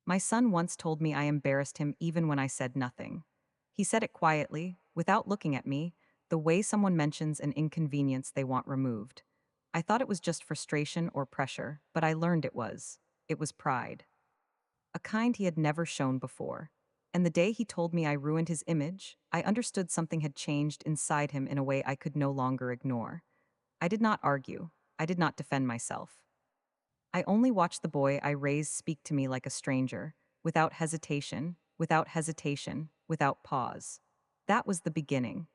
My son once told me I embarrassed him even when I said nothing. He said it quietly, without looking at me, the way someone mentions an inconvenience they want removed. I thought it was just frustration or pressure, but I learned it was. It was pride. A kind he had never shown before. And the day he told me I ruined his image, I understood something had changed inside him in a way I could no longer ignore. I did not argue. I did not defend myself. I only watched the boy I raised speak to me like a stranger, without hesitation, without hesitation, without pause. That was the beginning.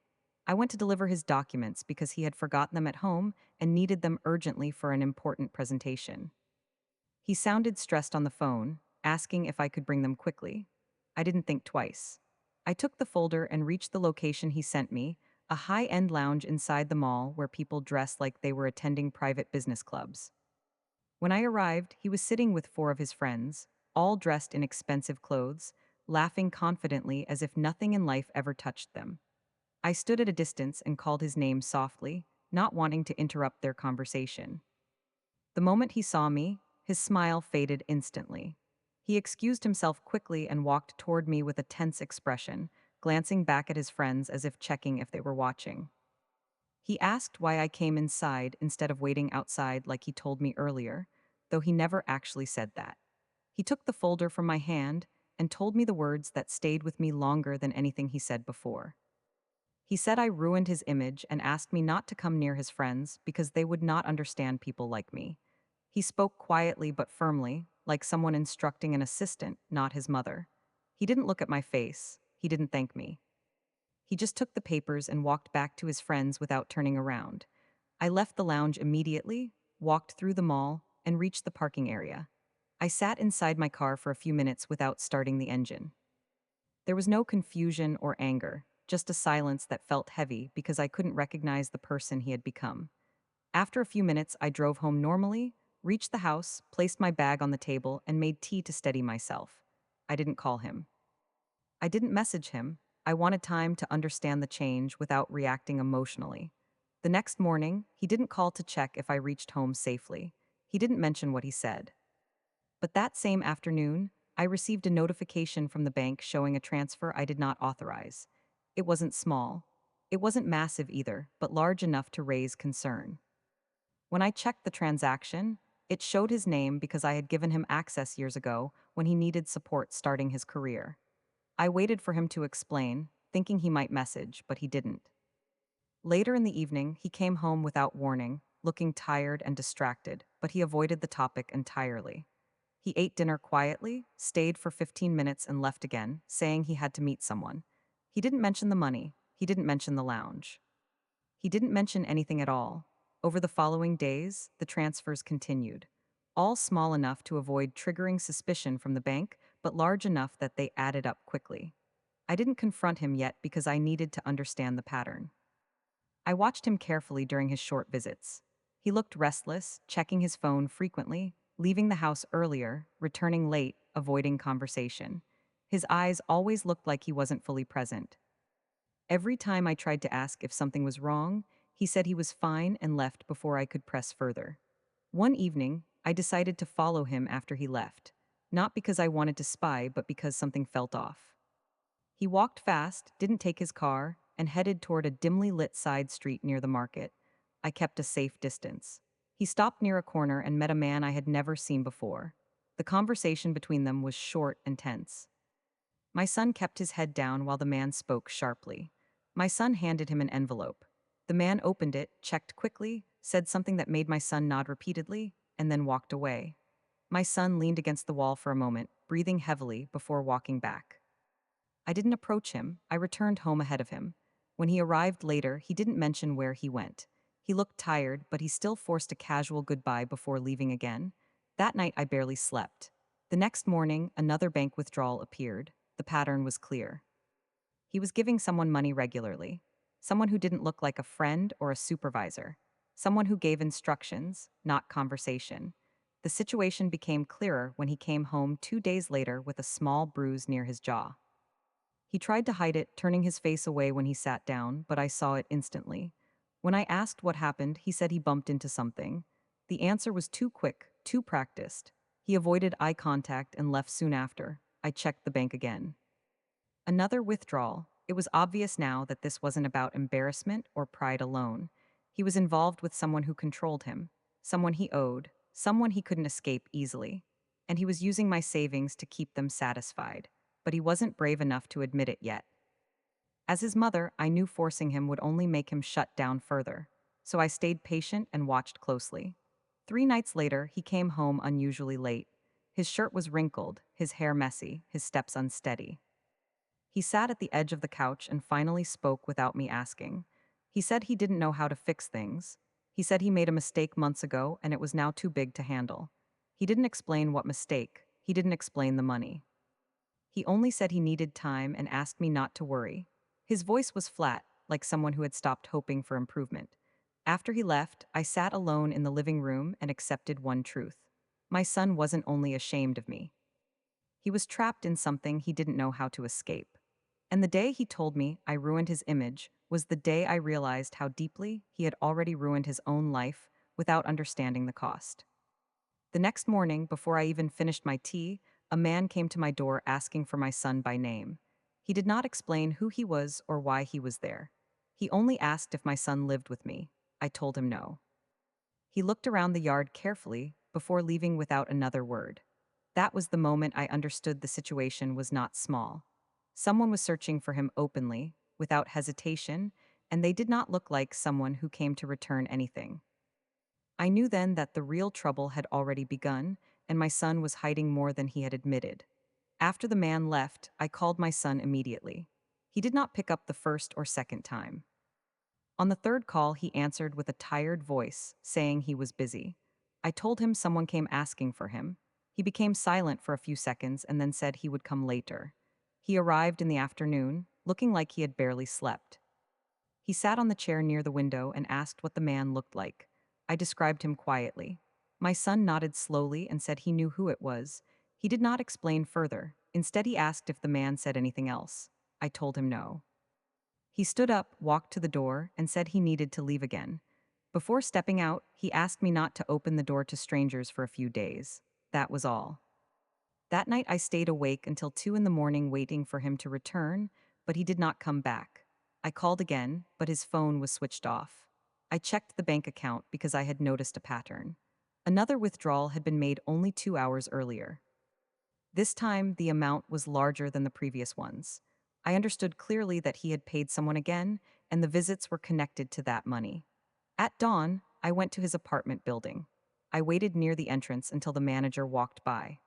I went to deliver his documents because he had forgotten them at home and needed them urgently for an important presentation. He sounded stressed on the phone, asking if I could bring them quickly. I didn't think twice. I took the folder and reached the location he sent me, a high-end lounge inside the mall where people dressed like they were attending private business clubs. When I arrived, he was sitting with four of his friends, all dressed in expensive clothes, laughing confidently as if nothing in life ever touched them. I stood at a distance and called his name softly, not wanting to interrupt their conversation. The moment he saw me, his smile faded instantly. He excused himself quickly and walked toward me with a tense expression, glancing back at his friends as if checking if they were watching. He asked why I came inside instead of waiting outside like he told me earlier, though he never actually said that. He took the folder from my hand and told me the words that stayed with me longer than anything he said before. He said I ruined his image and asked me not to come near his friends because they would not understand people like me. He spoke quietly but firmly, like someone instructing an assistant, not his mother. He didn't look at my face. He didn't thank me. He just took the papers and walked back to his friends without turning around. I left the lounge immediately, walked through the mall, and reached the parking area. I sat inside my car for a few minutes without starting the engine. There was no confusion or anger, just a silence that felt heavy because I couldn't recognize the person he had become. After a few minutes, I drove home normally, reached the house, placed my bag on the table, and made tea to steady myself. I didn't call him. I didn't message him. I wanted time to understand the change without reacting emotionally. The next morning, he didn't call to check if I reached home safely. He didn't mention what he said. But that same afternoon, I received a notification from the bank showing a transfer I did not authorize. It wasn't small. It wasn't massive either, but large enough to raise concern. When I checked the transaction, it showed his name because I had given him access years ago when he needed support starting his career. I waited for him to explain, thinking he might message, but he didn't. Later in the evening, he came home without warning, looking tired and distracted, but he avoided the topic entirely. He ate dinner quietly, stayed for 15 minutes and left again, saying he had to meet someone. He didn't mention the money. He didn't mention the lounge. He didn't mention anything at all. Over the following days, the transfers continued. All small enough to avoid triggering suspicion from the bank, but large enough that they added up quickly. I didn't confront him yet because I needed to understand the pattern. I watched him carefully during his short visits. He looked restless, checking his phone frequently, leaving the house earlier, returning late, avoiding conversation. His eyes always looked like he wasn't fully present. Every time I tried to ask if something was wrong, he said he was fine and left before I could press further. One evening, I decided to follow him after he left, not because I wanted to spy, but because something felt off. He walked fast, didn't take his car, and headed toward a dimly lit side street near the market. I kept a safe distance. He stopped near a corner and met a man I had never seen before. The conversation between them was short and tense. My son kept his head down while the man spoke sharply. My son handed him an envelope. The man opened it, checked quickly, said something that made my son nod repeatedly, and then walked away. My son leaned against the wall for a moment, breathing heavily before walking back. I didn't approach him. I returned home ahead of him. When he arrived later, he didn't mention where he went. He looked tired, but he still forced a casual goodbye before leaving again. That night, I barely slept. The next morning, another bank withdrawal appeared. The pattern was clear. He was giving someone money regularly. Someone who didn't look like a friend or a supervisor. Someone who gave instructions, not conversation. The situation became clearer when he came home 2 days later with a small bruise near his jaw. He tried to hide it, turning his face away when he sat down, but I saw it instantly. When I asked what happened, he said he bumped into something. The answer was too quick, too practiced. He avoided eye contact and left soon after. I checked the bank again. Another withdrawal. It was obvious now that this wasn't about embarrassment or pride alone. He was involved with someone who controlled him, someone he owed, someone he couldn't escape easily. And he was using my savings to keep them satisfied. But he wasn't brave enough to admit it yet. As his mother, I knew forcing him would only make him shut down further. So I stayed patient and watched closely. 3 nights later, he came home unusually late. His shirt was wrinkled, his hair messy, his steps unsteady. He sat at the edge of the couch and finally spoke without me asking. He said he didn't know how to fix things. He said he made a mistake months ago and it was now too big to handle. He didn't explain what mistake. He didn't explain the money. He only said he needed time and asked me not to worry. His voice was flat, like someone who had stopped hoping for improvement. After he left, I sat alone in the living room and accepted one truth. My son wasn't only ashamed of me. He was trapped in something he didn't know how to escape. And the day he told me I ruined his image was the day I realized how deeply he had already ruined his own life without understanding the cost. The next morning, before I even finished my tea, a man came to my door asking for my son by name. He did not explain who he was or why he was there. He only asked if my son lived with me. I told him no. He looked around the yard carefully before leaving without another word. That was the moment I understood the situation was not small. Someone was searching for him openly, without hesitation, and they did not look like someone who came to return anything. I knew then that the real trouble had already begun, and my son was hiding more than he had admitted. After the man left, I called my son immediately. He did not pick up the first or second time. On the third call, he answered with a tired voice, saying he was busy. I told him someone came asking for him. He became silent for a few seconds and then said he would come later. He arrived in the afternoon, looking like he had barely slept. He sat on the chair near the window and asked what the man looked like. I described him quietly. My son nodded slowly and said he knew who it was. He did not explain further. Instead, he asked if the man said anything else. I told him no. He stood up, walked to the door, and said he needed to leave again. Before stepping out, he asked me not to open the door to strangers for a few days. That was all. That night I stayed awake until 2 in the morning waiting for him to return, but he did not come back. I called again, but his phone was switched off. I checked the bank account because I had noticed a pattern. Another withdrawal had been made only 2 hours earlier. This time, the amount was larger than the previous ones. I understood clearly that he had paid someone again, and the visits were connected to that money. At dawn, I went to his apartment building. I waited near the entrance until the manager walked by.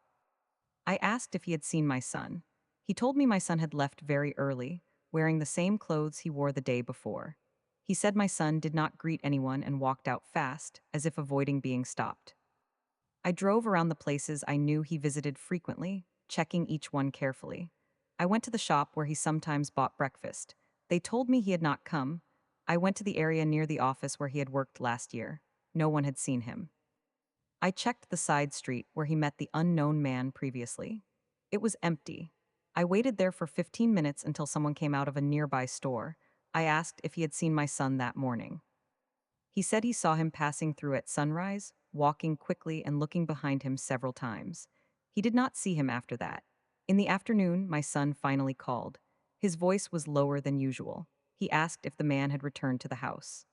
I asked if he had seen my son. He told me my son had left very early, wearing the same clothes he wore the day before. He said my son did not greet anyone and walked out fast, as if avoiding being stopped. I drove around the places I knew he visited frequently, checking each one carefully. I went to the shop where he sometimes bought breakfast. They told me he had not come. I went to the area near the office where he had worked last year. No one had seen him. I checked the side street where he met the unknown man previously. It was empty. I waited there for 15 minutes until someone came out of a nearby store. I asked if he had seen my son that morning. He said he saw him passing through at sunrise, walking quickly and looking behind him several times. He did not see him after that. In the afternoon, my son finally called. His voice was lower than usual. He asked if the man had returned to the house.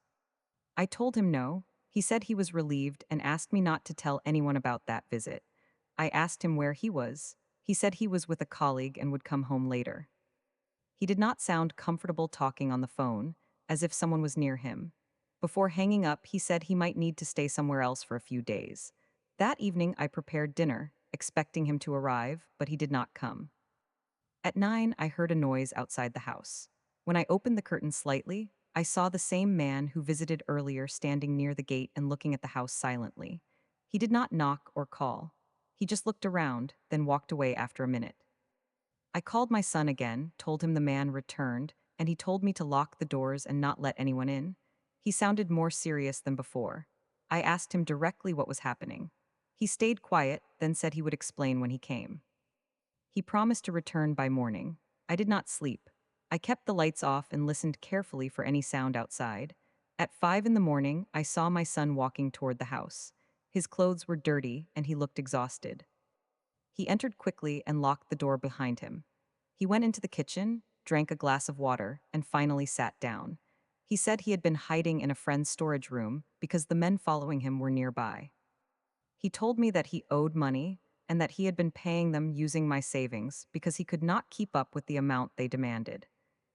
I told him no. He said he was relieved and asked me not to tell anyone about that visit. I asked him where he was. He said he was with a colleague and would come home later. He did not sound comfortable talking on the phone, as if someone was near him. Before hanging up, he said he might need to stay somewhere else for a few days. That evening, I prepared dinner, expecting him to arrive, but he did not come. At 9, I heard a noise outside the house. When I opened the curtain slightly, I saw the same man who visited earlier standing near the gate and looking at the house silently. He did not knock or call. He just looked around, then walked away after a minute. I called my son again, told him the man returned, and he told me to lock the doors and not let anyone in. He sounded more serious than before. I asked him directly what was happening. He stayed quiet, then said he would explain when he came. He promised to return by morning. I did not sleep. I kept the lights off and listened carefully for any sound outside. At 5 in the morning, I saw my son walking toward the house. His clothes were dirty and he looked exhausted. He entered quickly and locked the door behind him. He went into the kitchen, drank a glass of water, and finally sat down. He said he had been hiding in a friend's storage room because the men following him were nearby. He told me that he owed money and that he had been paying them using my savings because he could not keep up with the amount they demanded.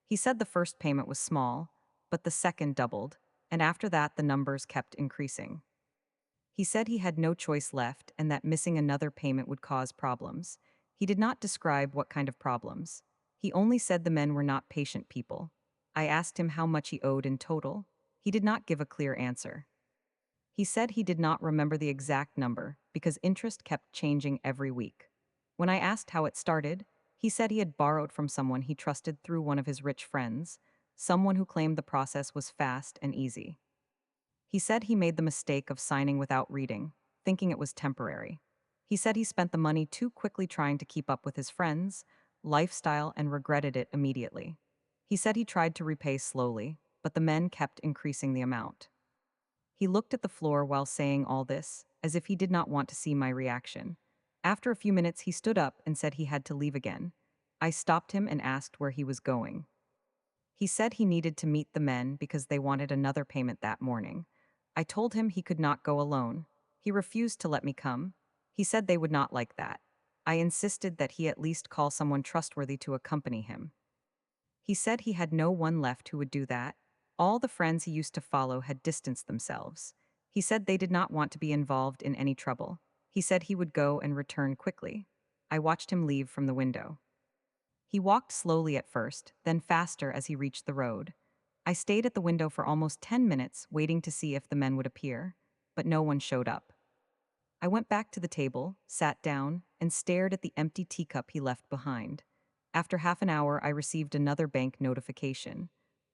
He said the first payment was small, but the second doubled, and after that the numbers kept increasing. He said he had no choice left and that missing another payment would cause problems. He did not describe what kind of problems. He only said the men were not patient people. I asked him how much he owed in total. He did not give a clear answer. He said he did not remember the exact number because interest kept changing every week. When I asked how it started, he said he had borrowed from someone he trusted through one of his rich friends, someone who claimed the process was fast and easy. He said he made the mistake of signing without reading, thinking it was temporary. He said he spent the money too quickly trying to keep up with his friends' lifestyle and regretted it immediately. He said he tried to repay slowly, but the men kept increasing the amount. He looked at the floor while saying all this, as if he did not want to see my reaction. After a few minutes, he stood up and said he had to leave again. I stopped him and asked where he was going. He said he needed to meet the men because they wanted another payment that morning. I told him he could not go alone. He refused to let me come. He said they would not like that. I insisted that he at least call someone trustworthy to accompany him. He said he had no one left who would do that. All the friends he used to follow had distanced themselves. He said they did not want to be involved in any trouble. He said he would go and return quickly. I watched him leave from the window. He walked slowly at first, then faster as he reached the road. I stayed at the window for almost 10 minutes, waiting to see if the men would appear, but no one showed up. I went back to the table, sat down, and stared at the empty teacup he left behind. After half an hour, I received another bank notification.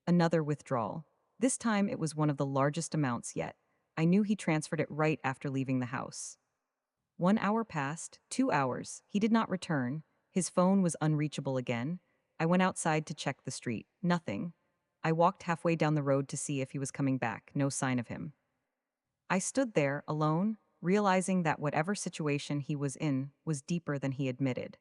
Another withdrawal. This time it was one of the largest amounts yet. I knew he transferred it right after leaving the house. 1 hour passed, 2 hours. He did not return. His phone was unreachable again. I went outside to check the street. Nothing. I walked halfway down the road to see if he was coming back. No sign of him. I stood there, alone, realizing that whatever situation he was in was deeper than he admitted.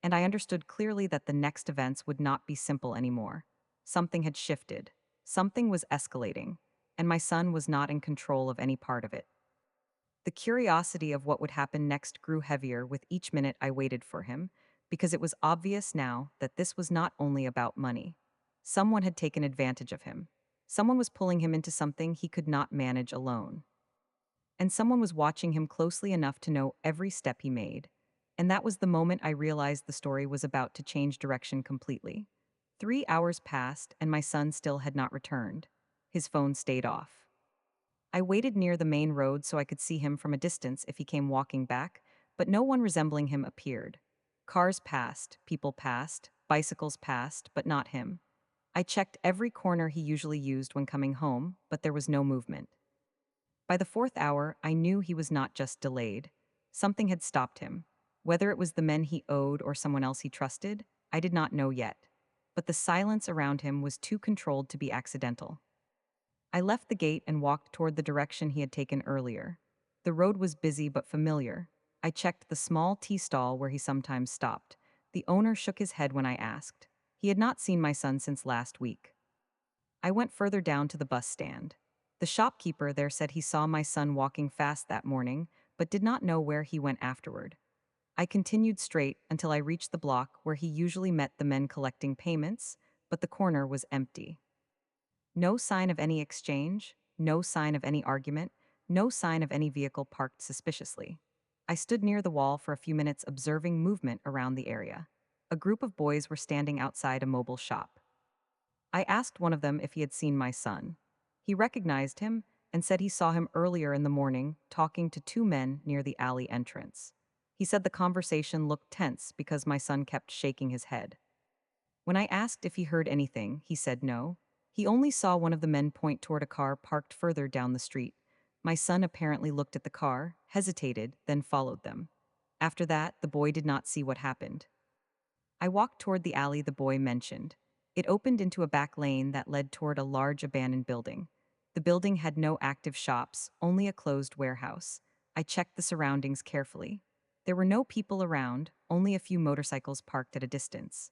And I understood clearly that the next events would not be simple anymore. Something had shifted. Something was escalating. And my son was not in control of any part of it. The curiosity of what would happen next grew heavier with each minute I waited for him, because it was obvious now that this was not only about money. Someone had taken advantage of him. Someone was pulling him into something he could not manage alone. And someone was watching him closely enough to know every step he made. And that was the moment I realized the story was about to change direction completely. 3 hours passed, and my son still had not returned. His phone stayed off. I waited near the main road so I could see him from a distance if he came walking back, but no one resembling him appeared. Cars passed, people passed, bicycles passed, but not him. I checked every corner he usually used when coming home, but there was no movement. By the fourth hour, I knew he was not just delayed. Something had stopped him. Whether it was the men he owed or someone else he trusted, I did not know yet. But the silence around him was too controlled to be accidental. I left the gate and walked toward the direction he had taken earlier. The road was busy but familiar. I checked the small tea stall where he sometimes stopped. The owner shook his head when I asked. He had not seen my son since last week. I went further down to the bus stand. The shopkeeper there said he saw my son walking fast that morning, but did not know where he went afterward. I continued straight until I reached the block where he usually met the men collecting payments, but the corner was empty. No sign of any exchange, no sign of any argument, no sign of any vehicle parked suspiciously. I stood near the wall for a few minutes observing movement around the area. A group of boys were standing outside a mobile shop. I asked one of them if he had seen my son. He recognized him and said he saw him earlier in the morning talking to two men near the alley entrance. He said the conversation looked tense because my son kept shaking his head. When I asked if he heard anything, he said no. He only saw one of the men point toward a car parked further down the street. My son apparently looked at the car, hesitated, then followed them. After that, the boy did not see what happened. I walked toward the alley the boy mentioned. It opened into a back lane that led toward a large abandoned building. The building had no active shops, only a closed warehouse. I checked the surroundings carefully. There were no people around, only a few motorcycles parked at a distance.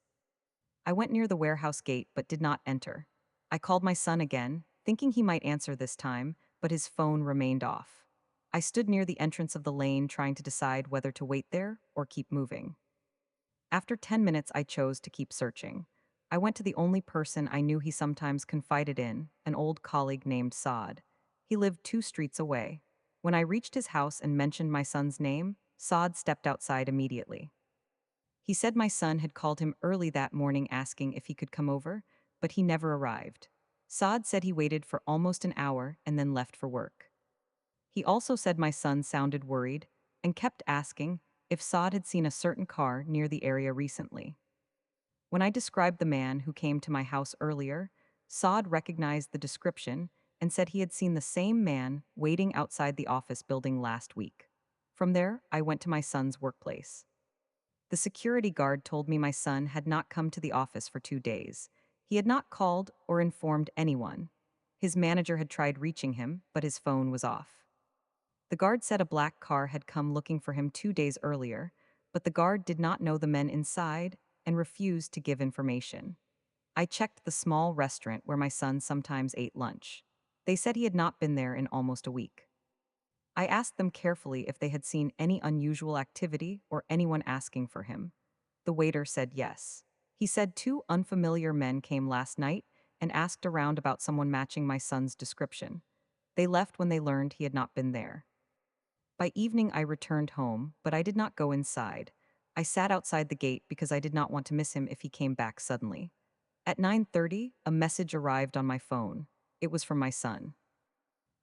I went near the warehouse gate but did not enter. I called my son again, thinking he might answer this time, but his phone remained off. I stood near the entrance of the lane trying to decide whether to wait there or keep moving. After 10 minutes, I chose to keep searching. I went to the only person I knew he sometimes confided in, an old colleague named Saad. He lived 2 streets away. When I reached his house and mentioned my son's name, Saad stepped outside immediately. He said my son had called him early that morning asking if he could come over, but he never arrived. Saad said he waited for almost an hour and then left for work. He also said my son sounded worried and kept asking if Saad had seen a certain car near the area recently. When I described the man who came to my house earlier, Saad recognized the description and said he had seen the same man waiting outside the office building last week. From there, I went to my son's workplace. The security guard told me my son had not come to the office for 2 days. He had not called or informed anyone. His manager had tried reaching him, but his phone was off. The guard said a black car had come looking for him 2 days earlier, but the guard did not know the men inside and refused to give information. I checked the small restaurant where my son sometimes ate lunch. They said he had not been there in almost a week. I asked them carefully if they had seen any unusual activity or anyone asking for him. The waiter said yes. He said 2 unfamiliar men came last night and asked around about someone matching my son's description. They left when they learned he had not been there. By evening, I returned home, but I did not go inside. I sat outside the gate because I did not want to miss him if he came back suddenly. At 9:30, a message arrived on my phone. It was from my son.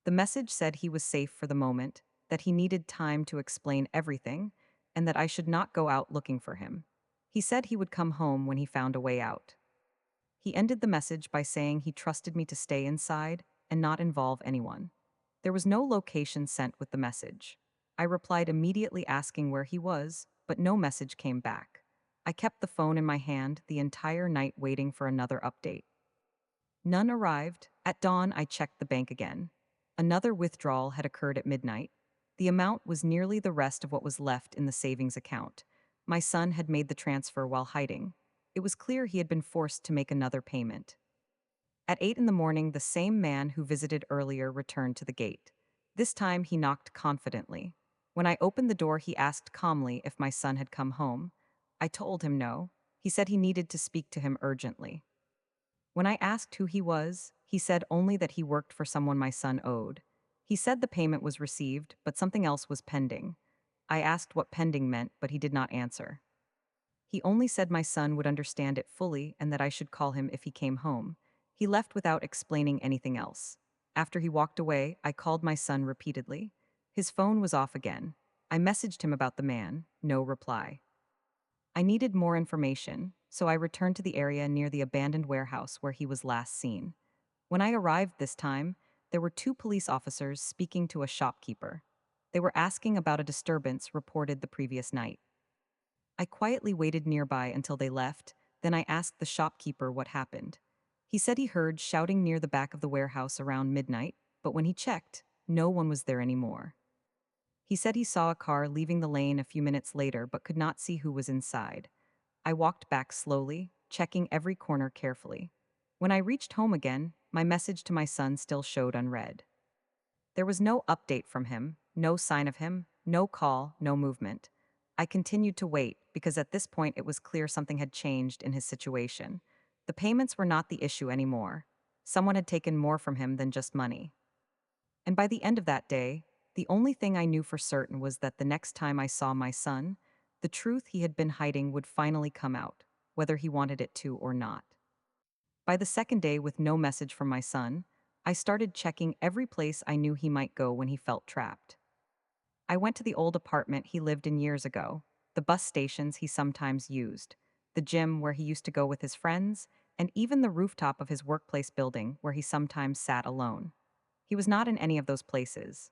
The message said he was safe for the moment, that he needed time to explain everything, and that I should not go out looking for him. He said he would come home when he found a way out. He ended the message by saying he trusted me to stay inside and not involve anyone. There was no location sent with the message. I replied immediately asking where he was, but no message came back. I kept the phone in my hand the entire night waiting for another update. None arrived. At dawn, I checked the bank again. Another withdrawal had occurred at midnight. The amount was nearly the rest of what was left in the savings account. My son had made the transfer while hiding. It was clear he had been forced to make another payment. At 8 in the morning, the same man who visited earlier returned to the gate. This time he knocked confidently. When I opened the door, he asked calmly if my son had come home. I told him no. He said he needed to speak to him urgently. When I asked who he was, he said only that he worked for someone my son owed. He said the payment was received, but something else was pending. I asked what pending meant, but he did not answer. He only said my son would understand it fully and that I should call him if he came home. He left without explaining anything else. After he walked away, I called my son repeatedly. His phone was off again. I messaged him about the man, no reply. I needed more information, so I returned to the area near the abandoned warehouse where he was last seen. When I arrived this time, there were 2 police officers speaking to a shopkeeper. They were asking about a disturbance reported the previous night. I quietly waited nearby until they left, then I asked the shopkeeper what happened. He said he heard shouting near the back of the warehouse around midnight, but when he checked, no one was there anymore. He said he saw a car leaving the lane a few minutes later but could not see who was inside. I walked back slowly, checking every corner carefully. When I reached home again, my message to my son still showed unread. There was no update from him, no sign of him, no call, no movement. I continued to wait because at this point it was clear something had changed in his situation. The payments were not the issue anymore. Someone had taken more from him than just money. And by the end of that day, the only thing I knew for certain was that the next time I saw my son, the truth he had been hiding would finally come out, whether he wanted it to or not. By the second day, with no message from my son, I started checking every place I knew he might go when he felt trapped. I went to the old apartment he lived in years ago, the bus stations he sometimes used, the gym where he used to go with his friends, and even the rooftop of his workplace building where he sometimes sat alone. He was not in any of those places.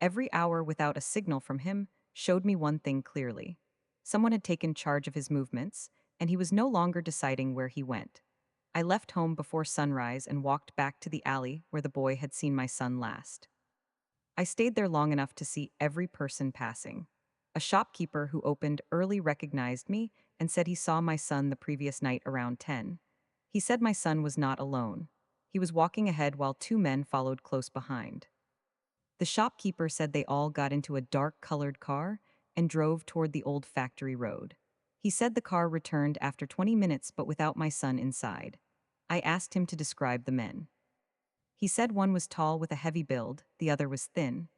Every hour without a signal from him showed me one thing clearly. Someone had taken charge of his movements, and he was no longer deciding where he went. I left home before sunrise and walked back to the alley where the boy had seen my son last. I stayed there long enough to see every person passing. A shopkeeper who opened early recognized me and said he saw my son the previous night around 10. He said my son was not alone. He was walking ahead while two men followed close behind. The shopkeeper said they all got into a dark-colored car and drove toward the old factory road. He said the car returned after 20 minutes but without my son inside. I asked him to describe the men. He said one was tall with a heavy build, the other was thin.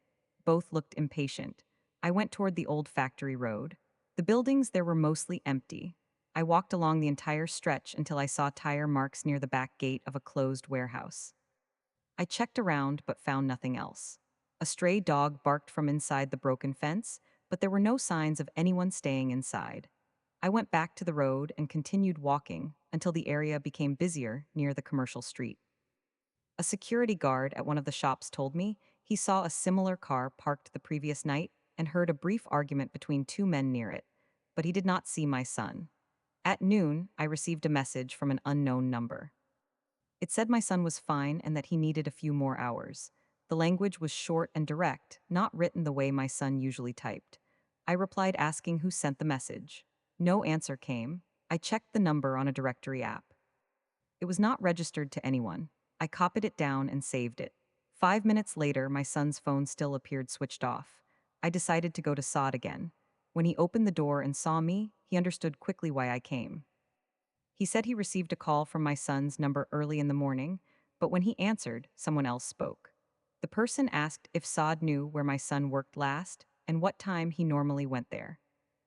Both looked impatient. I went toward the old factory road. The buildings there were mostly empty. I walked along the entire stretch until I saw tire marks near the back gate of a closed warehouse. I checked around but found nothing else. A stray dog barked from inside the broken fence, but there were no signs of anyone staying inside. I went back to the road and continued walking until the area became busier near the commercial street. A security guard at one of the shops told me he saw a similar car parked the previous night and heard a brief argument between two men near it, but he did not see my son. At noon, I received a message from an unknown number. It said my son was fine and that he needed a few more hours. The language was short and direct, not written the way my son usually typed. I replied asking who sent the message. No answer came. I checked the number on a directory app. It was not registered to anyone. I copied it down and saved it. 5 minutes later, my son's phone still appeared switched off. I decided to go to Sod again. When he opened the door and saw me, he understood quickly why I came. He said he received a call from my son's number early in the morning, but when he answered, someone else spoke. The person asked if Saad knew where my son worked last and what time he normally went there.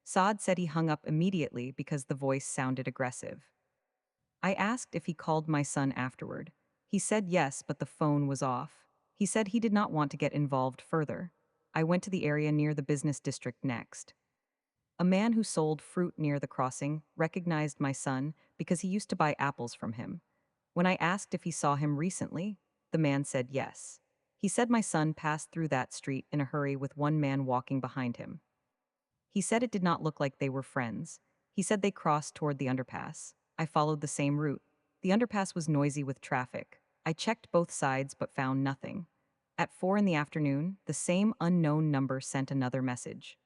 Saad said he hung up immediately because the voice sounded aggressive. I asked if he called my son afterward. He said yes, but the phone was off. He said he did not want to get involved further. I went to the area near the business district next. A man who sold fruit near the crossing recognized my son because he used to buy apples from him. When I asked if he saw him recently, the man said yes. He said my son passed through that street in a hurry with one man walking behind him. He said it did not look like they were friends. He said they crossed toward the underpass. I followed the same route. The underpass was noisy with traffic. I checked both sides but found nothing. At 4 in the afternoon, the same unknown number sent another message.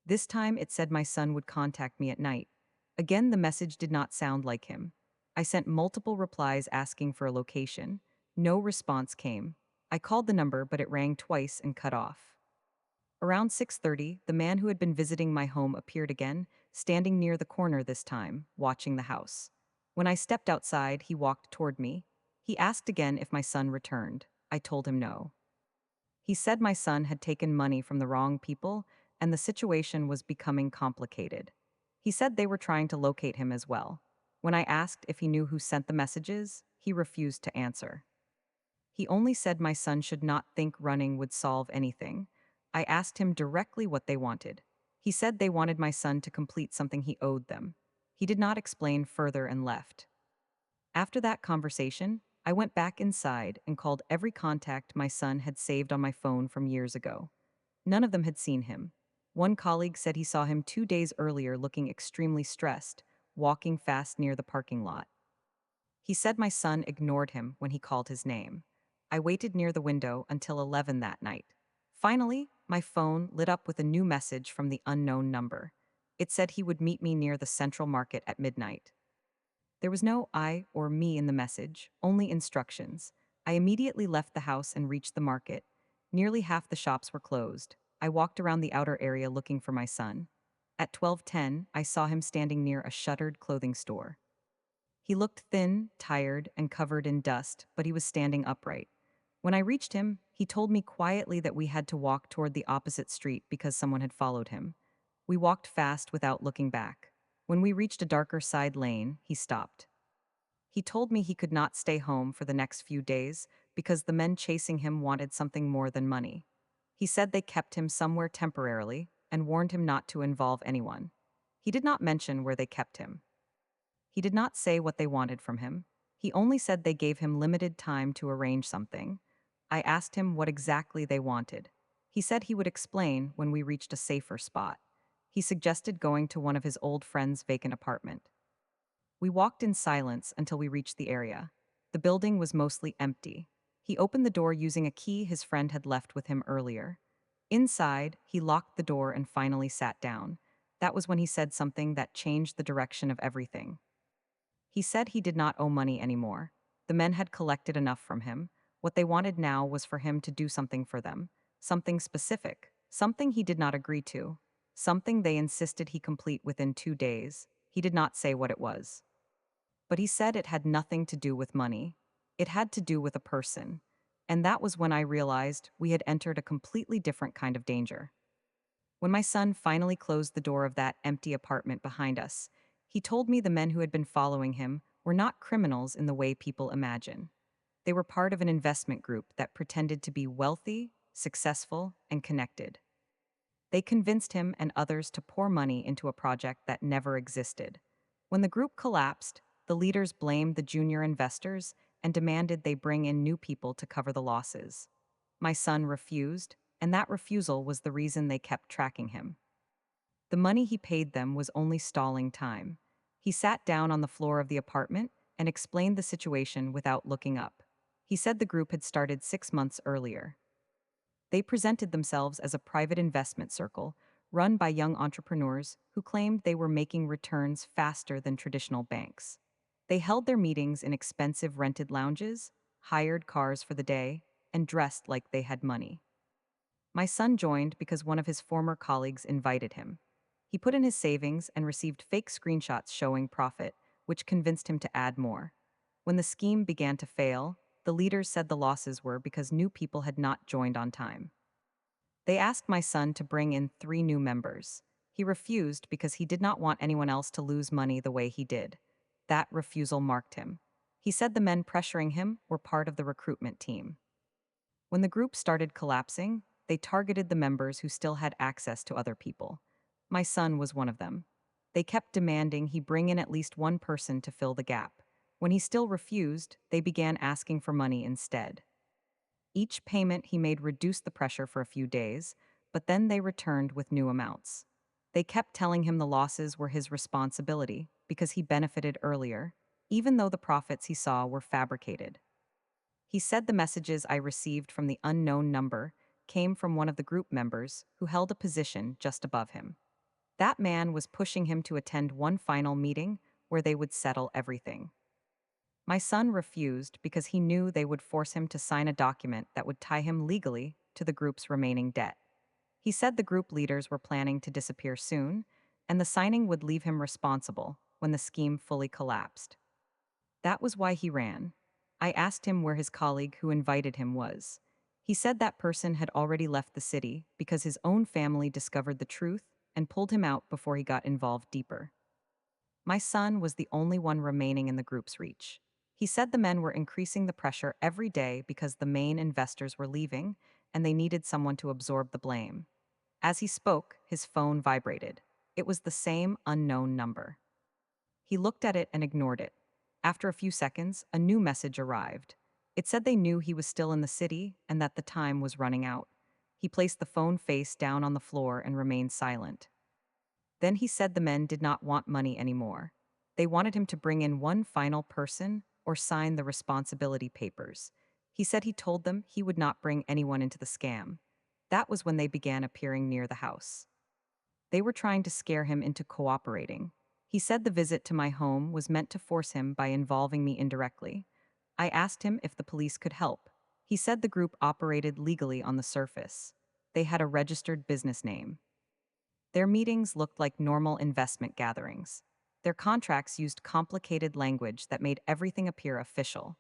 This time it said my son would contact me at night. Again, the message did not sound like him. I sent multiple replies asking for a location. No response came. I called the number, but it rang twice and cut off. Around 6:30, the man who had been visiting my home appeared again, standing near the corner this time, watching the house. When I stepped outside, he walked toward me. He asked again if my son returned. I told him no. He said my son had taken money from the wrong people and the situation was becoming complicated. He said they were trying to locate him as well. When I asked if he knew who sent the messages, he refused to answer. He only said my son should not think running would solve anything. I asked him directly what they wanted. He said they wanted my son to complete something he owed them. He did not explain further and left. After that conversation, I went back inside and called every contact my son had saved on my phone from years ago. None of them had seen him. One colleague said he saw him 2 days earlier looking extremely stressed, walking fast near the parking lot. He said my son ignored him when he called his name. I waited near the window until 11 that night. Finally, my phone lit up with a new message from the unknown number. It said he would meet me near the Central Market at midnight. There was no I or me in the message, only instructions. I immediately left the house and reached the market. Nearly half the shops were closed. I walked around the outer area looking for my son. At 12:10, I saw him standing near a shuttered clothing store. He looked thin, tired, and covered in dust, but he was standing upright. When I reached him, he told me quietly that we had to walk toward the opposite street because someone had followed him. We walked fast without looking back. When we reached a darker side lane, he stopped. He told me he could not stay home for the next few days because the men chasing him wanted something more than money. He said they kept him somewhere temporarily and warned him not to involve anyone. He did not mention where they kept him. He did not say what they wanted from him. He only said they gave him limited time to arrange something. I asked him what exactly they wanted. He said he would explain when we reached a safer spot. He suggested going to one of his old friend's vacant apartment. We walked in silence until we reached the area. The building was mostly empty. He opened the door using a key his friend had left with him earlier. Inside, he locked the door and finally sat down. That was when he said something that changed the direction of everything. He said he did not owe money anymore. The men had collected enough from him. What they wanted now was for him to do something for them, something specific, something he did not agree to, something they insisted he complete within 2 days. He did not say what it was. But he said it had nothing to do with money. It had to do with a person. And that was when I realized we had entered a completely different kind of danger. When my son finally closed the door of that empty apartment behind us, he told me the men who had been following him were not criminals in the way people imagine. They were part of an investment group that pretended to be wealthy, successful, and connected. They convinced him and others to pour money into a project that never existed. When the group collapsed, the leaders blamed the junior investors and demanded they bring in new people to cover the losses. My son refused, and that refusal was the reason they kept tracking him. The money he paid them was only stalling time. He sat down on the floor of the apartment and explained the situation without looking up. He said the group had started 6 months earlier. They presented themselves as a private investment circle run by young entrepreneurs who claimed they were making returns faster than traditional banks. They held their meetings in expensive rented lounges, hired cars for the day, and dressed like they had money. My son joined because one of his former colleagues invited him. He put in his savings and received fake screenshots showing profit, which convinced him to add more. When the scheme began to fail, the leaders said the losses were because new people had not joined on time. They asked my son to bring in 3 new members. He refused because he did not want anyone else to lose money the way he did. That refusal marked him. He said the men pressuring him were part of the recruitment team. When the group started collapsing, they targeted the members who still had access to other people. My son was one of them. They kept demanding he bring in at least one person to fill the gap. When he still refused, they began asking for money instead. Each payment he made reduced the pressure for a few days, but then they returned with new amounts. They kept telling him the losses were his responsibility because he benefited earlier, even though the profits he saw were fabricated. He said the messages I received from the unknown number came from one of the group members who held a position just above him. That man was pushing him to attend one final meeting where they would settle everything. My son refused because he knew they would force him to sign a document that would tie him legally to the group's remaining debt. He said the group leaders were planning to disappear soon, and the signing would leave him responsible when the scheme fully collapsed. That was why he ran. I asked him where his colleague who invited him was. He said that person had already left the city because his own family discovered the truth and pulled him out before he got involved deeper. My son was the only one remaining in the group's reach. He said the men were increasing the pressure every day because the main investors were leaving and they needed someone to absorb the blame. As he spoke, his phone vibrated. It was the same unknown number. He looked at it and ignored it. After a few seconds, a new message arrived. It said they knew he was still in the city and that the time was running out. He placed the phone face down on the floor and remained silent. Then he said the men did not want money anymore. They wanted him to bring in one final person or sign the responsibility papers. He said he told them he would not bring anyone into the scam. That was when they began appearing near the house. They were trying to scare him into cooperating. He said the visit to my home was meant to force him by involving me indirectly. I asked him if the police could help. He said the group operated legally on the surface. They had a registered business name. Their meetings looked like normal investment gatherings. Their contracts used complicated language that made everything appear official.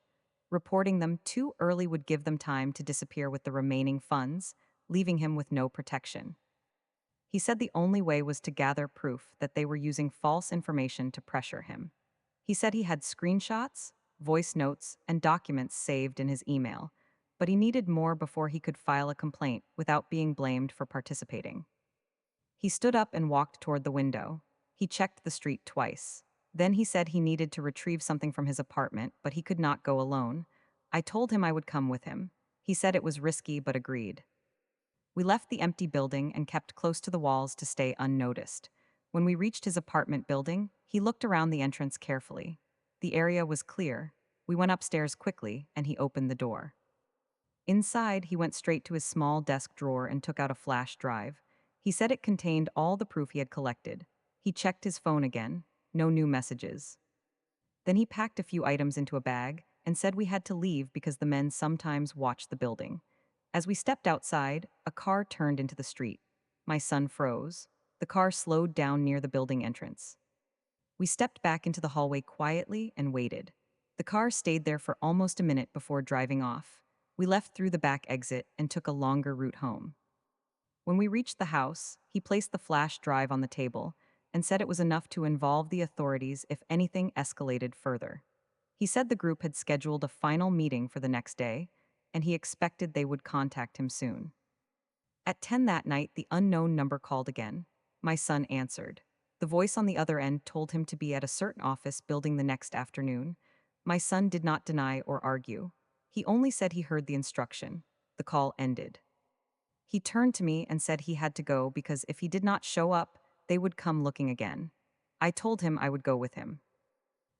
Reporting them too early would give them time to disappear with the remaining funds, leaving him with no protection. He said the only way was to gather proof that they were using false information to pressure him. He said he had screenshots, voice notes, and documents saved in his email, but he needed more before he could file a complaint without being blamed for participating. He stood up and walked toward the window. He checked the street twice. Then he said he needed to retrieve something from his apartment, but he could not go alone. I told him I would come with him. He said it was risky but agreed. We left the empty building and kept close to the walls to stay unnoticed. When we reached his apartment building, he looked around the entrance carefully. The area was clear. We went upstairs quickly, and he opened the door. Inside, he went straight to his small desk drawer and took out a flash drive. He said it contained all the proof he had collected. He checked his phone again. No new messages. Then he packed a few items into a bag and said we had to leave because the men sometimes watched the building. As we stepped outside, a car turned into the street. My son froze. The car slowed down near the building entrance. We stepped back into the hallway quietly and waited. The car stayed there for almost a minute before driving off. We left through the back exit and took a longer route home. When we reached the house, he placed the flash drive on the table and said it was enough to involve the authorities if anything escalated further. He said the group had scheduled a final meeting for the next day, and he expected they would contact him soon. At 10 that night, the unknown number called again. My son answered. The voice on the other end told him to be at a certain office building the next afternoon. My son did not deny or argue. He only said he heard the instruction. The call ended. He turned to me and said he had to go because if he did not show up, they would come looking again. I told him I would go with him.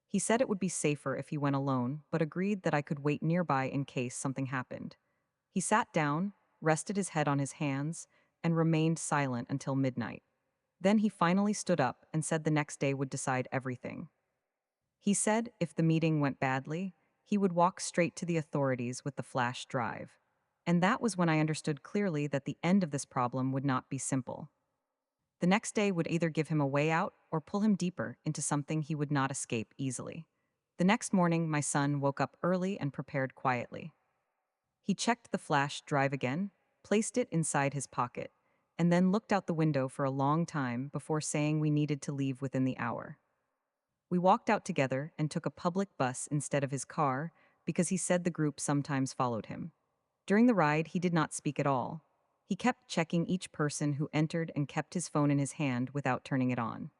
He said it would be safer if he went alone, but agreed that I could wait nearby in case something happened. He sat down, rested his head on his hands, and remained silent until midnight. Then he finally stood up and said the next day would decide everything. He said if the meeting went badly, he would walk straight to the authorities with the flash drive. And that was when I understood clearly that the end of this problem would not be simple. The next day would either give him a way out or pull him deeper into something he would not escape easily. The next morning, my son woke up early and prepared quietly. He checked the flash drive again, placed it inside his pocket, and then looked out the window for a long time before saying we needed to leave within the hour. We walked out together and took a public bus instead of his car because he said the group sometimes followed him. During the ride, he did not speak at all. He kept checking each person who entered and kept his phone in his hand without turning it on.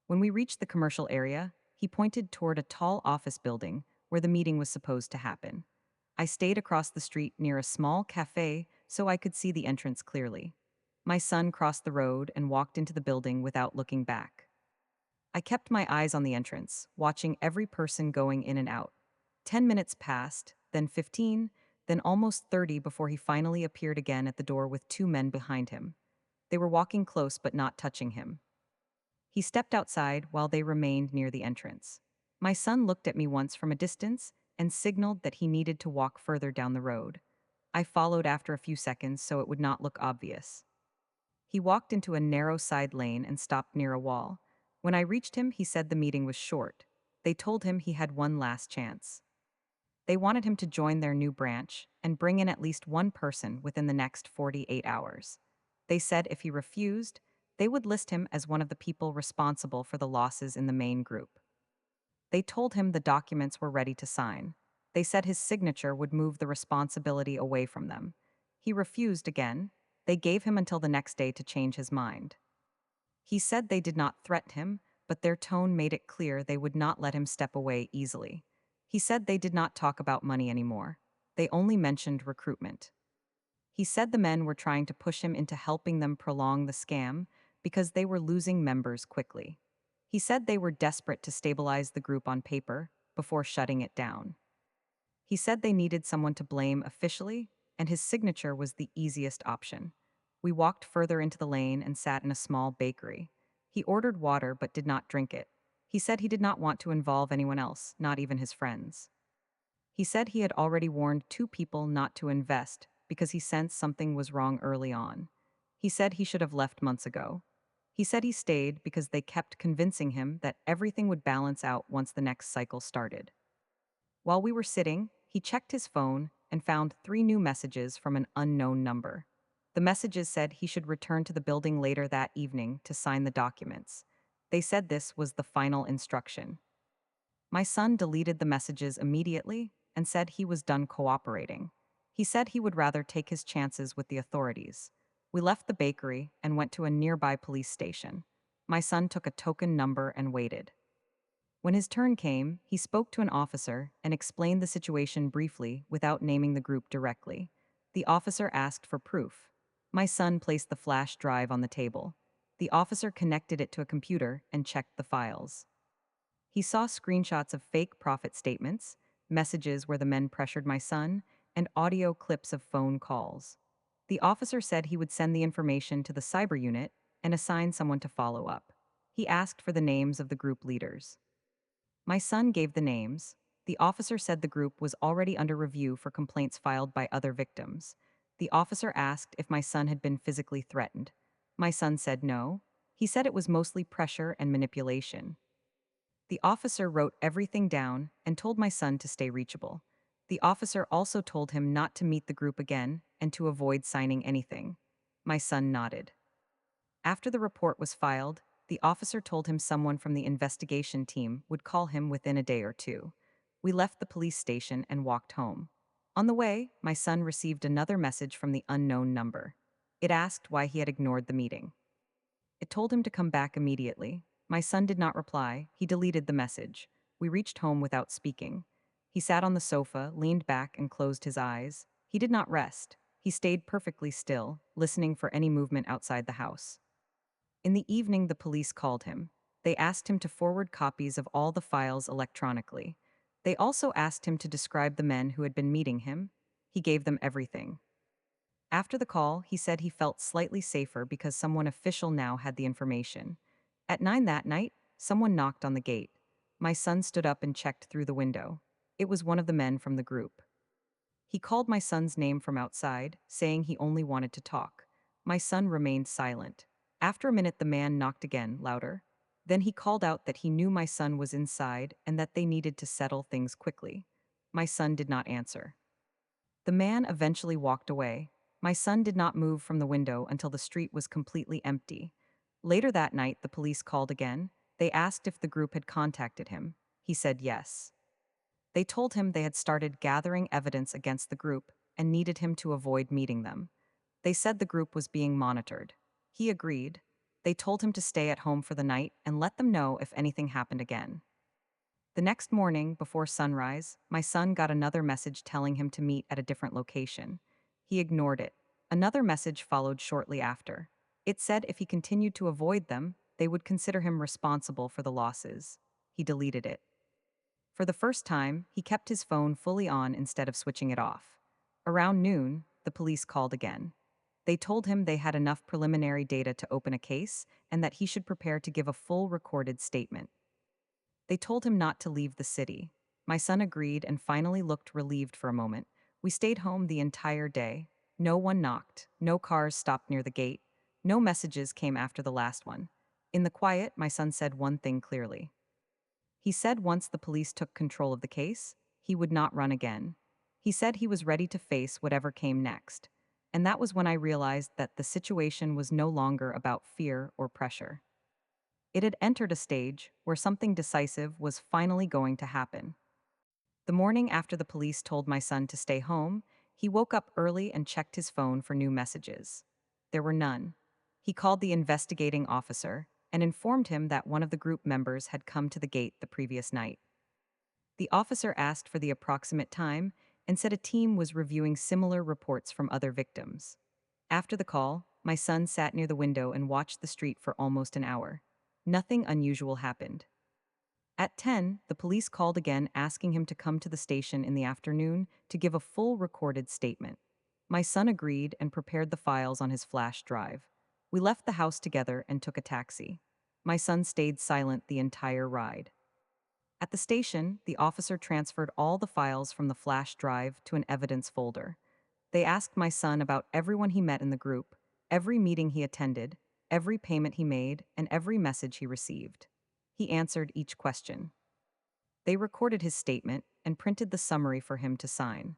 When we reached the commercial area, he pointed toward a tall office building where the meeting was supposed to happen. I stayed across the street near a small cafe so I could see the entrance clearly. My son crossed the road and walked into the building without looking back. I kept my eyes on the entrance, watching every person going in and out. 10 minutes passed, then 15, then almost 30 before he finally appeared again at the door with two men behind him. They were walking close but not touching him. He stepped outside while they remained near the entrance. My son looked at me once from a distance and signaled that he needed to walk further down the road. I followed after a few seconds so it would not look obvious. He walked into a narrow side lane and stopped near a wall. When I reached him, he said the meeting was short. They told him he had one last chance. They wanted him to join their new branch and bring in at least one person within the next 48 hours. They said if he refused, they would list him as one of the people responsible for the losses in the main group. They told him the documents were ready to sign. They said his signature would move the responsibility away from them. He refused again. They gave him until the next day to change his mind. He said they did not threaten him, but their tone made it clear they would not let him step away easily. He said they did not talk about money anymore. They only mentioned recruitment. He said the men were trying to push him into helping them prolong the scam because they were losing members quickly. He said they were desperate to stabilize the group on paper before shutting it down. He said they needed someone to blame officially, and his signature was the easiest option. We walked further into the lane and sat in a small bakery. He ordered water but did not drink it. He said he did not want to involve anyone else, not even his friends. He said he had already warned two people not to invest because he sensed something was wrong early on. He said he should have left months ago. He said he stayed because they kept convincing him that everything would balance out once the next cycle started. While we were sitting, he checked his phone and found 3 new messages from an unknown number. The messages said he should return to the building later that evening to sign the documents. They said this was the final instruction. My son deleted the messages immediately and said he was done cooperating. He said he would rather take his chances with the authorities. We left the bakery and went to a nearby police station. My son took a token number and waited. When his turn came, he spoke to an officer and explained the situation briefly without naming the group directly. The officer asked for proof. My son placed the flash drive on the table. The officer connected it to a computer and checked the files. He saw screenshots of fake profit statements, messages where the men pressured my son, and audio clips of phone calls. The officer said he would send the information to the cyber unit and assign someone to follow up. He asked for the names of the group leaders. My son gave the names. The officer said the group was already under review for complaints filed by other victims. The officer asked if my son had been physically threatened. My son said no. He said it was mostly pressure and manipulation. The officer wrote everything down and told my son to stay reachable. The officer also told him not to meet the group again and to avoid signing anything. My son nodded. After the report was filed, the officer told him someone from the investigation team would call him within a day or two. We left the police station and walked home. On the way, my son received another message from the unknown number. It asked why he had ignored the meeting. It told him to come back immediately. My son did not reply. He deleted the message. We reached home without speaking. He sat on the sofa, leaned back, and closed his eyes. He did not rest. He stayed perfectly still, listening for any movement outside the house. In the evening, the police called him. They asked him to forward copies of all the files electronically. They also asked him to describe the men who had been meeting him. He gave them everything. After the call, he said he felt slightly safer because someone official now had the information. At 9 that night, someone knocked on the gate. My son stood up and checked through the window. It was one of the men from the group. He called my son's name from outside, saying he only wanted to talk. My son remained silent. After a minute, the man knocked again, louder. Then he called out that he knew my son was inside and that they needed to settle things quickly. My son did not answer. The man eventually walked away. My son did not move from the window until the street was completely empty. Later that night, the police called again. They asked if the group had contacted him. He said yes. They told him they had started gathering evidence against the group and needed him to avoid meeting them. They said the group was being monitored. He agreed. They told him to stay at home for the night and let them know if anything happened again. The next morning, before sunrise, my son got another message telling him to meet at a different location. He ignored it. Another message followed shortly after. It said if he continued to avoid them, they would consider him responsible for the losses. He deleted it. For the first time, he kept his phone fully on instead of switching it off. Around noon, the police called again. They told him they had enough preliminary data to open a case and that he should prepare to give a full recorded statement. They told him not to leave the city. My son agreed and finally looked relieved for a moment. We stayed home the entire day. No one knocked, no cars stopped near the gate, no messages came after the last one. In the quiet, my son said one thing clearly. He said once the police took control of the case, he would not run again. He said he was ready to face whatever came next. And that was when I realized that the situation was no longer about fear or pressure. It had entered a stage where something decisive was finally going to happen. The morning after the police told my son to stay home, he woke up early and checked his phone for new messages. There were none. He called the investigating officer and informed him that one of the group members had come to the gate the previous night. The officer asked for the approximate time and said a team was reviewing similar reports from other victims. After the call, my son sat near the window and watched the street for almost an hour. Nothing unusual happened. At 10, the police called again asking him to come to the station in the afternoon to give a full recorded statement. My son agreed and prepared the files on his flash drive. We left the house together and took a taxi. My son stayed silent the entire ride. At the station, the officer transferred all the files from the flash drive to an evidence folder. They asked my son about everyone he met in the group, every meeting he attended, every payment he made, and every message he received. He answered each question. They recorded his statement and printed the summary for him to sign.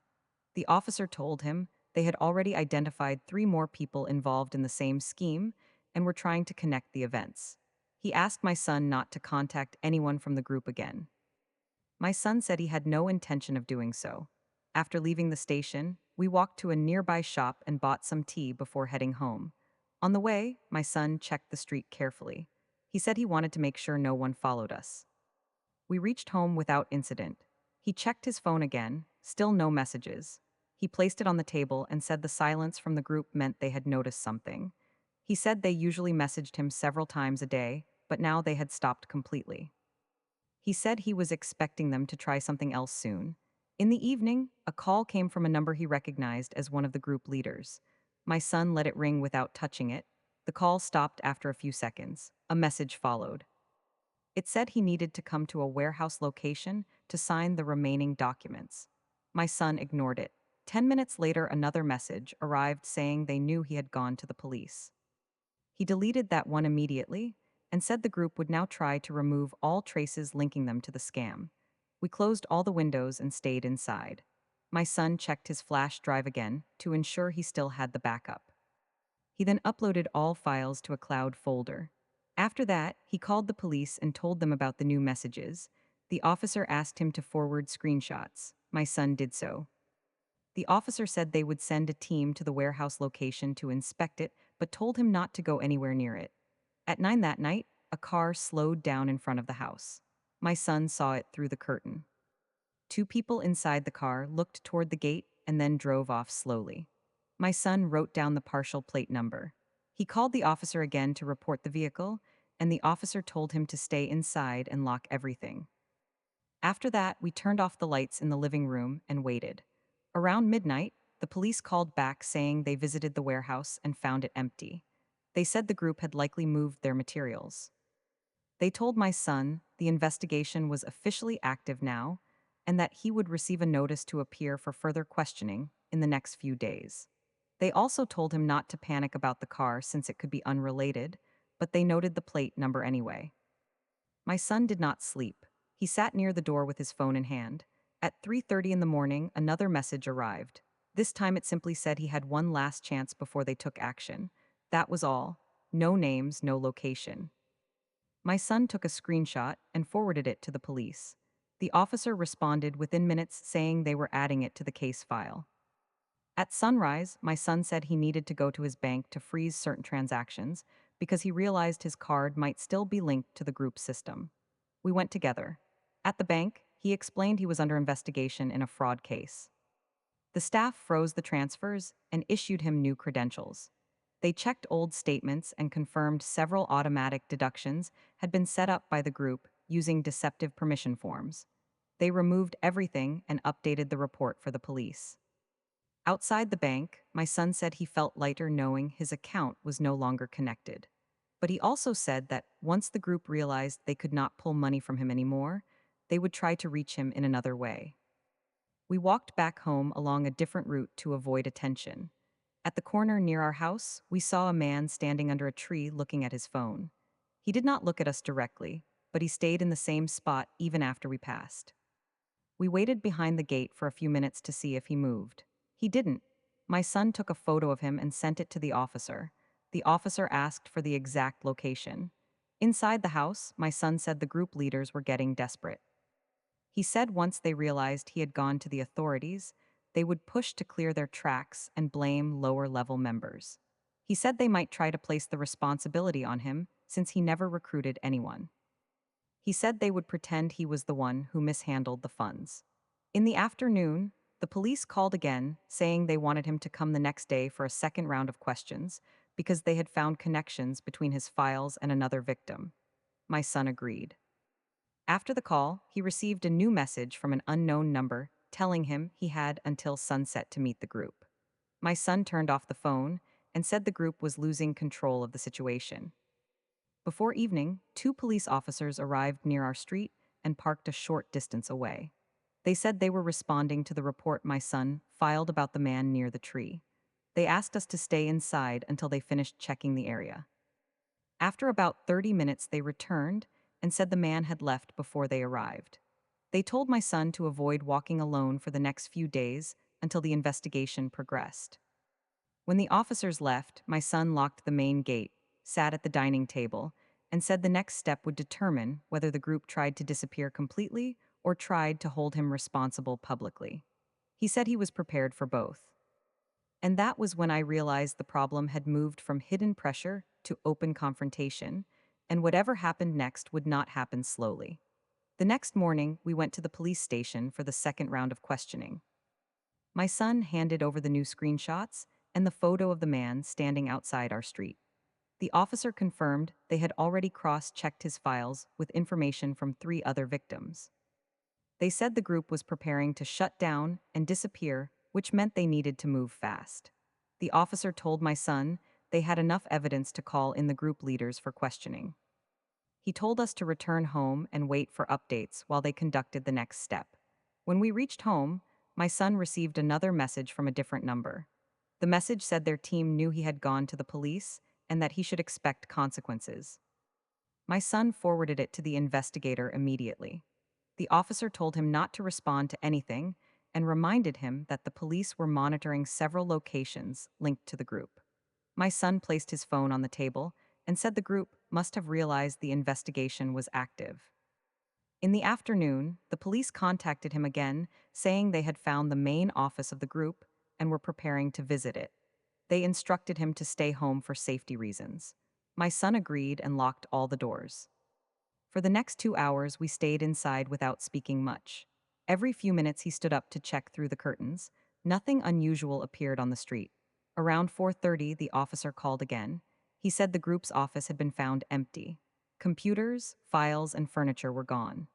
The officer told him they had already identified 3 more people involved in the same scheme and were trying to connect the events. He asked my son not to contact anyone from the group again. My son said he had no intention of doing so. After leaving the station, we walked to a nearby shop and bought some tea before heading home. On the way, my son checked the street carefully. He said he wanted to make sure no one followed us. We reached home without incident. He checked his phone again, still no messages. He placed it on the table and said the silence from the group meant they had noticed something. He said they usually messaged him several times a day, but now they had stopped completely. He said he was expecting them to try something else soon. In the evening, a call came from a number he recognized as one of the group leaders. My son let it ring without touching it. The call stopped after a few seconds. A message followed. It said he needed to come to a warehouse location to sign the remaining documents. My son ignored it. 10 minutes later, another message arrived saying they knew he had gone to the police. He deleted that one immediately and said the group would now try to remove all traces linking them to the scam. We closed all the windows and stayed inside. My son checked his flash drive again to ensure he still had the backup. He then uploaded all files to a cloud folder. After that, he called the police and told them about the new messages. The officer asked him to forward screenshots. My son did so. The officer said they would send a team to the warehouse location to inspect it, but told him not to go anywhere near it. At 9 that night, a car slowed down in front of the house. My son saw it through the curtain. Two people inside the car looked toward the gate and then drove off slowly. My son wrote down the partial plate number. He called the officer again to report the vehicle, and the officer told him to stay inside and lock everything. After that, we turned off the lights in the living room and waited. Around midnight, the police called back saying they visited the warehouse and found it empty. They said the group had likely moved their materials. They told my son the investigation was officially active now and that he would receive a notice to appear for further questioning in the next few days. They also told him not to panic about the car since it could be unrelated, but they noted the plate number anyway. My son did not sleep. He sat near the door with his phone in hand. At 3:30 in the morning, another message arrived. This time it simply said he had one last chance before they took action. That was all. No names, no location. My son took a screenshot and forwarded it to the police. The officer responded within minutes saying they were adding it to the case file. At sunrise, my son said he needed to go to his bank to freeze certain transactions because he realized his card might still be linked to the group system. We went together. At the bank, he explained he was under investigation in a fraud case. The staff froze the transfers and issued him new credentials. They checked old statements and confirmed several automatic deductions had been set up by the group using deceptive permission forms. They removed everything and updated the report for the police. Outside the bank, my son said he felt lighter knowing his account was no longer connected. But he also said that once the group realized they could not pull money from him anymore, they would try to reach him in another way. We walked back home along a different route to avoid attention. At the corner near our house, we saw a man standing under a tree looking at his phone. He did not look at us directly, but he stayed in the same spot even after we passed. We waited behind the gate for a few minutes to see if he moved. He didn't. My son took a photo of him and sent it to the officer. The officer asked for the exact location. Inside the house, my son said the group leaders were getting desperate. He said once they realized he had gone to the authorities, they would push to clear their tracks and blame lower-level members. He said they might try to place the responsibility on him since he never recruited anyone. He said they would pretend he was the one who mishandled the funds. In the afternoon, the police called again, saying they wanted him to come the next day for a second round of questions because they had found connections between his files and another victim. My son agreed. After the call, he received a new message from an unknown number telling him he had until sunset to meet the group. My son turned off the phone and said the group was losing control of the situation. Before evening, two police officers arrived near our street and parked a short distance away. They said they were responding to the report my son filed about the man near the tree. They asked us to stay inside until they finished checking the area. After about 30 minutes, they returned and said the man had left before they arrived. They told my son to avoid walking alone for the next few days until the investigation progressed. When the officers left, my son locked the main gate, sat at the dining table, and said the next step would determine whether the group tried to disappear completely or tried to hold him responsible publicly. He said he was prepared for both. And that was when I realized the problem had moved from hidden pressure to open confrontation, and whatever happened next would not happen slowly. The next morning, we went to the police station for the second round of questioning. My son handed over the new screenshots and the photo of the man standing outside our street. The officer confirmed they had already cross-checked his files with information from 3 other victims. They said the group was preparing to shut down and disappear, which meant they needed to move fast. The officer told my son they had enough evidence to call in the group leaders for questioning. He told us to return home and wait for updates while they conducted the next step. When we reached home, my son received another message from a different number. The message said their team knew he had gone to the police and that he should expect consequences. My son forwarded it to the investigator immediately. The officer told him not to respond to anything and reminded him that the police were monitoring several locations linked to the group. My son placed his phone on the table and said the group must have realized the investigation was active. In the afternoon, the police contacted him again, saying they had found the main office of the group and were preparing to visit it. They instructed him to stay home for safety reasons. My son agreed and locked all the doors. For the next 2 hours, we stayed inside without speaking much. Every few minutes, he stood up to check through the curtains. Nothing unusual appeared on the street. Around 4:30, the officer called again. He said the group's office had been found empty. Computers, files, and furniture were gone.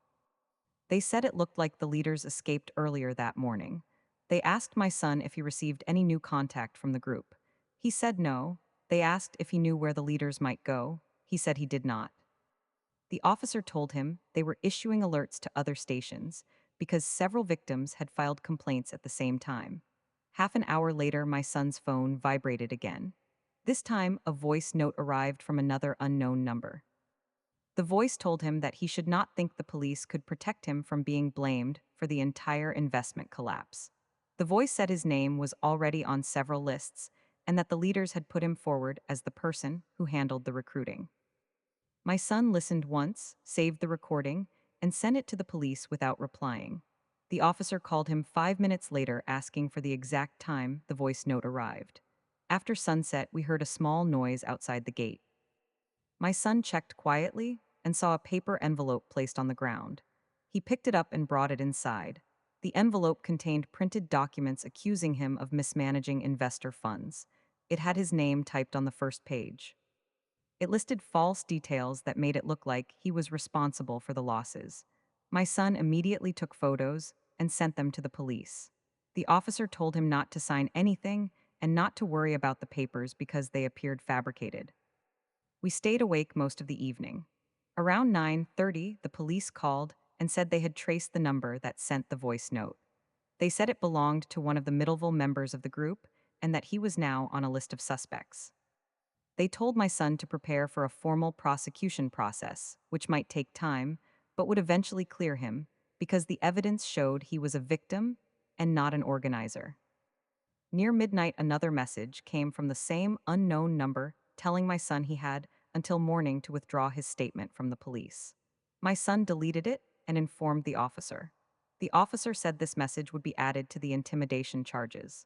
They said it looked like the leaders escaped earlier that morning. They asked my son if he received any new contact from the group. He said no. They asked if he knew where the leaders might go. He said he did not. The officer told him they were issuing alerts to other stations because several victims had filed complaints at the same time. Half an hour later, my son's phone vibrated again. This time, a voice note arrived from another unknown number. The voice told him that he should not think the police could protect him from being blamed for the entire investment collapse. The voice said his name was already on several lists and that the leaders had put him forward as the person who handled the recruiting. My son listened once, saved the recording, and sent it to the police without replying. The officer called him 5 minutes later asking for the exact time the voice note arrived. After sunset, we heard a small noise outside the gate. My son checked quietly and saw a paper envelope placed on the ground. He picked it up and brought it inside. The envelope contained printed documents accusing him of mismanaging investor funds. It had his name typed on the first page. It listed false details that made it look like he was responsible for the losses. My son immediately took photos and sent them to the police. The officer told him not to sign anything and not to worry about the papers because they appeared fabricated. We stayed awake most of the evening. Around 9:30, the police called and said they had traced the number that sent the voice note. They said it belonged to one of the Middleville members of the group and that he was now on a list of suspects. They told my son to prepare for a formal prosecution process, which might take time, but would eventually clear him because the evidence showed he was a victim and not an organizer. Near midnight, another message came from the same unknown number telling my son he had until morning to withdraw his statement from the police. My son deleted it and informed the officer. The officer said this message would be added to the intimidation charges.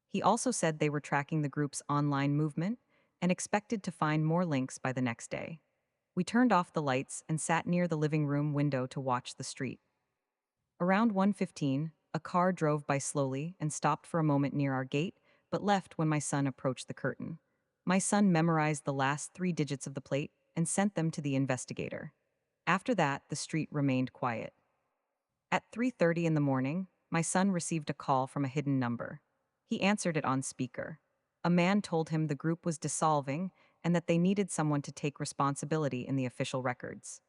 He also said they were tracking the group's online movement and expected to find more links by the next day. We turned off the lights and sat near the living room window to watch the street. Around 1:15, a car drove by slowly and stopped for a moment near our gate, but left when my son approached the curtain. My son memorized the last 3 digits of the plate and sent them to the investigator. After that, the street remained quiet. At 3:30 in the morning, my son received a call from a hidden number. He answered it on speaker. A man told him the group was dissolving and that they needed someone to take responsibility in the official records.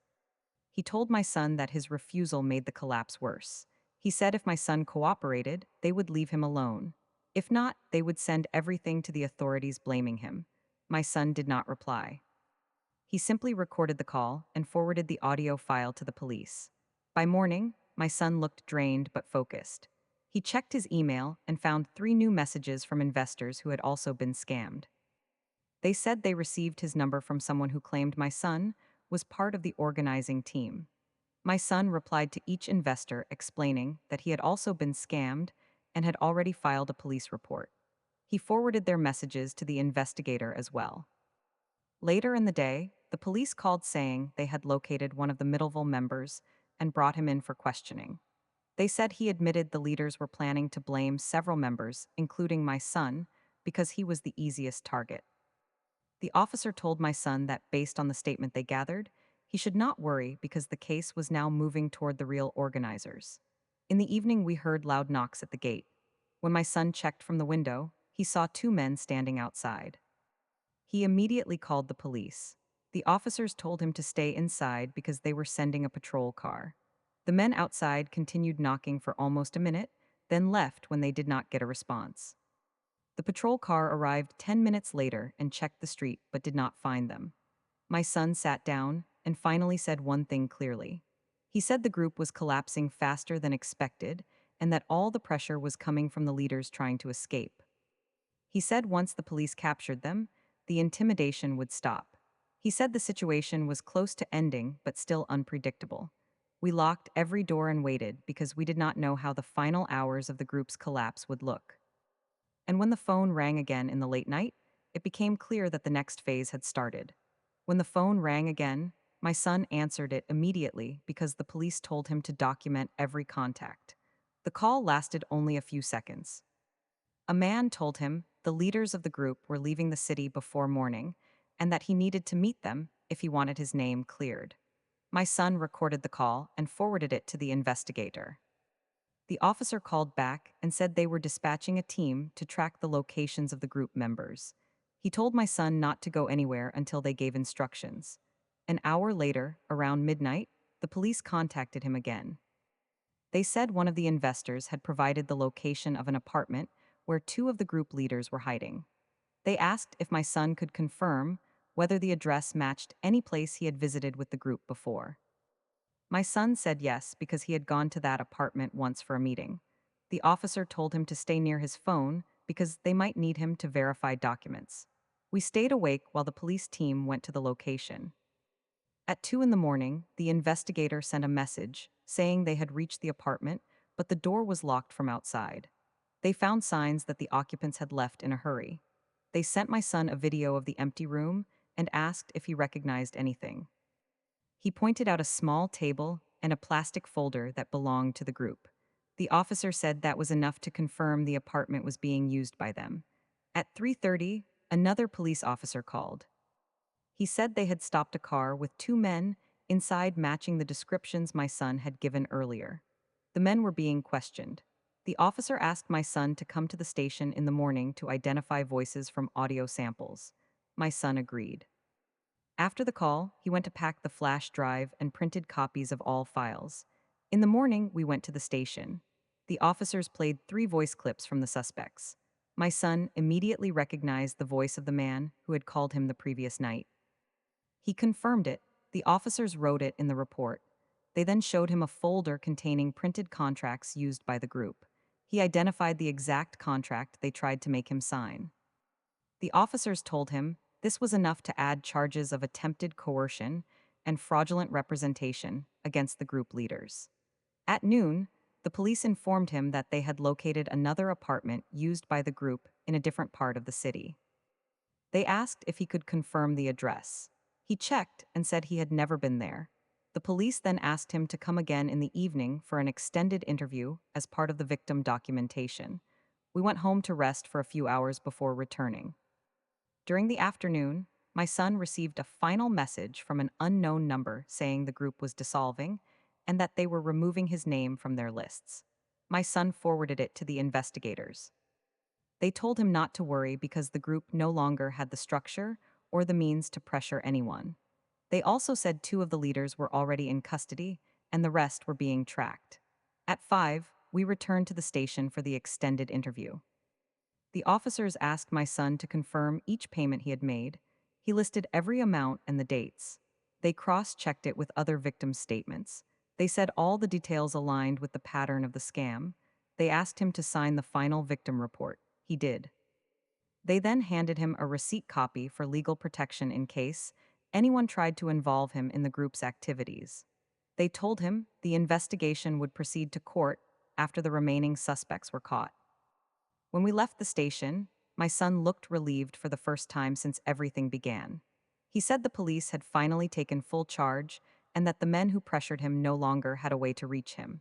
He told my son that his refusal made the collapse worse. He said if my son cooperated, they would leave him alone. If not, they would send everything to the authorities blaming him. My son did not reply. He simply recorded the call and forwarded the audio file to the police. By morning, my son looked drained but focused. He checked his email and found 3 new messages from investors who had also been scammed. They said they received his number from someone who claimed my son was part of the organizing team. My son replied to each investor explaining that he had also been scammed and had already filed a police report. He forwarded their messages to the investigator as well. Later in the day, the police called saying they had located one of the Middleville members and brought him in for questioning. They said he admitted the leaders were planning to blame several members, including my son, because he was the easiest target. The officer told my son that based on the statement they gathered, He should not worry because the case was now moving toward the real organizers. In the evening, we heard loud knocks at the gate. When my son checked from the window, he saw two men standing outside. He immediately called the police. The officers told him to stay inside because they were sending a patrol car. The men outside continued knocking for almost a minute, then left when they did not get a response. The patrol car arrived 10 minutes later and checked the street but did not find them. My son sat down and finally said one thing clearly. He said the group was collapsing faster than expected and that all the pressure was coming from the leaders trying to escape. He said once the police captured them, the intimidation would stop. He said the situation was close to ending but still unpredictable. We locked every door and waited because we did not know how the final hours of the group's collapse would look. And when the phone rang again in the late night, it became clear that the next phase had started. When the phone rang again, my son answered it immediately because the police told him to document every contact. The call lasted only a few seconds. A man told him the leaders of the group were leaving the city before morning and that he needed to meet them if he wanted his name cleared. My son recorded the call and forwarded it to the investigator. The officer called back and said they were dispatching a team to track the locations of the group members. He told my son not to go anywhere until they gave instructions. An hour later, around midnight, the police contacted him again. They said one of the investors had provided the location of an apartment where two of the group leaders were hiding. They asked if my son could confirm whether the address matched any place he had visited with the group before. My son said yes because he had gone to that apartment once for a meeting. The officer told him to stay near his phone because they might need him to verify documents. We stayed awake while the police team went to the location. At 2 in the morning, the investigator sent a message saying they had reached the apartment, but the door was locked from outside. They found signs that the occupants had left in a hurry. They sent my son a video of the empty room and asked if he recognized anything. He pointed out a small table and a plastic folder that belonged to the group. The officer said that was enough to confirm the apartment was being used by them. At 3:30, another police officer called. He said they had stopped a car with two men inside matching the descriptions my son had given earlier. The men were being questioned. The officer asked my son to come to the station in the morning to identify voices from audio samples. My son agreed. After the call, he went to pack the flash drive and printed copies of all files. In the morning, we went to the station. The officers played 3 voice clips from the suspects. My son immediately recognized the voice of the man who had called him the previous night. He confirmed it. The officers wrote it in the report. They then showed him a folder containing printed contracts used by the group. He identified the exact contract they tried to make him sign. The officers told him this was enough to add charges of attempted coercion and fraudulent representation against the group leaders. At noon, the police informed him that they had located another apartment used by the group in a different part of the city. They asked if he could confirm the address. He checked and said he had never been there. The police then asked him to come again in the evening for an extended interview as part of the victim documentation. We went home to rest for a few hours before returning. During the afternoon, my son received a final message from an unknown number saying the group was dissolving and that they were removing his name from their lists. My son forwarded it to the investigators. They told him not to worry because the group no longer had the structure or the means to pressure anyone. They also said 2 of the leaders were already in custody and the rest were being tracked. At 5, we returned to the station for the extended interview. The officers asked my son to confirm each payment he had made. He listed every amount and the dates. They cross-checked it with other victims' statements. They said all the details aligned with the pattern of the scam. They asked him to sign the final victim report. He did. They then handed him a receipt copy for legal protection in case anyone tried to involve him in the group's activities. They told him the investigation would proceed to court after the remaining suspects were caught. When we left the station, my son looked relieved for the first time since everything began. He said the police had finally taken full charge and that the men who pressured him no longer had a way to reach him.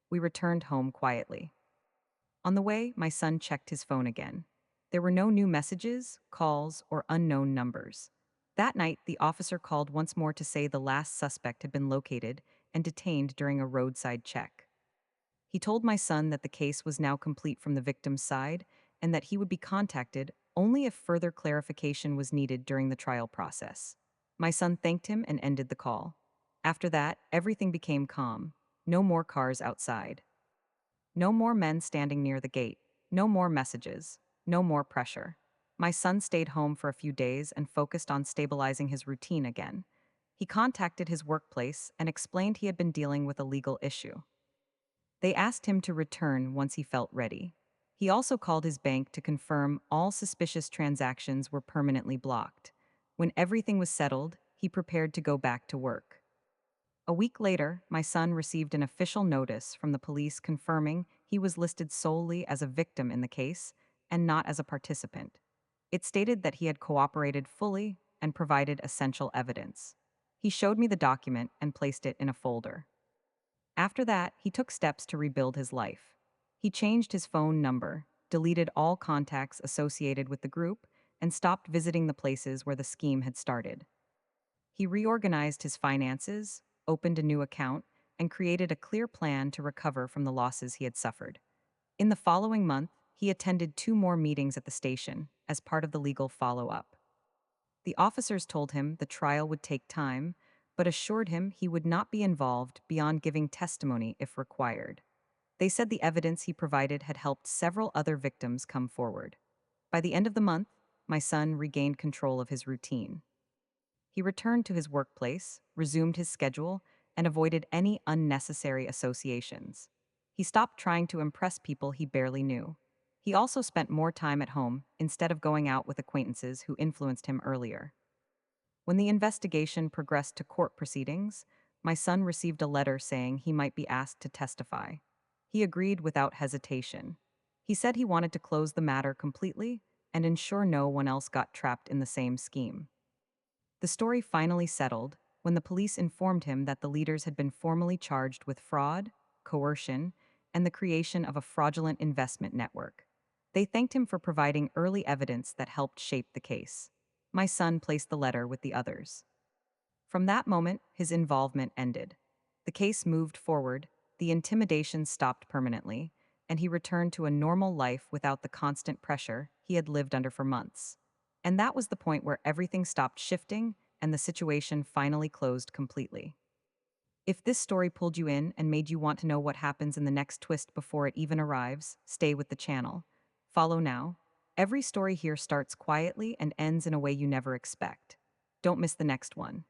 We returned home quietly. On the way, my son checked his phone again. There were no new messages, calls, or unknown numbers. That night, the officer called once more to say the last suspect had been located and detained during a roadside check. He told my son that the case was now complete from the victim's side and that he would be contacted only if further clarification was needed during the trial process. My son thanked him and ended the call. After that, everything became calm. No more cars outside. No more men standing near the gate. No more messages. No more pressure. My son stayed home for a few days and focused on stabilizing his routine again. He contacted his workplace and explained he had been dealing with a legal issue. They asked him to return once he felt ready. He also called his bank to confirm all suspicious transactions were permanently blocked. When everything was settled, he prepared to go back to work. A week later, my son received an official notice from the police confirming he was listed solely as a victim in the case and not as a participant. It stated that he had cooperated fully and provided essential evidence. He showed me the document and placed it in a folder. After that, he took steps to rebuild his life. He changed his phone number, deleted all contacts associated with the group, and stopped visiting the places where the scheme had started. He reorganized his finances, opened a new account, and created a clear plan to recover from the losses he had suffered. In the following month, he attended 2 more meetings at the station as part of the legal follow up. The officers told him the trial would take time, but assured him he would not be involved beyond giving testimony if required. They said the evidence he provided had helped several other victims come forward. By the end of the month, my son regained control of his routine. He returned to his workplace, resumed his schedule, and avoided any unnecessary associations. He stopped trying to impress people he barely knew. He also spent more time at home instead of going out with acquaintances who influenced him earlier. When the investigation progressed to court proceedings, my son received a letter saying he might be asked to testify. He agreed without hesitation. He said he wanted to close the matter completely and ensure no one else got trapped in the same scheme. The story finally settled when the police informed him that the leaders had been formally charged with fraud, coercion, and the creation of a fraudulent investment network. They thanked him for providing early evidence that helped shape the case. My son placed the letter with the others. From that moment, his involvement ended. The case moved forward, the intimidation stopped permanently, and he returned to a normal life without the constant pressure he had lived under for months. And that was the point where everything stopped shifting and the situation finally closed completely. If this story pulled you in and made you want to know what happens in the next twist before it even arrives, stay with the channel. Follow now. Every story here starts quietly and ends in a way you never expect. Don't miss the next one.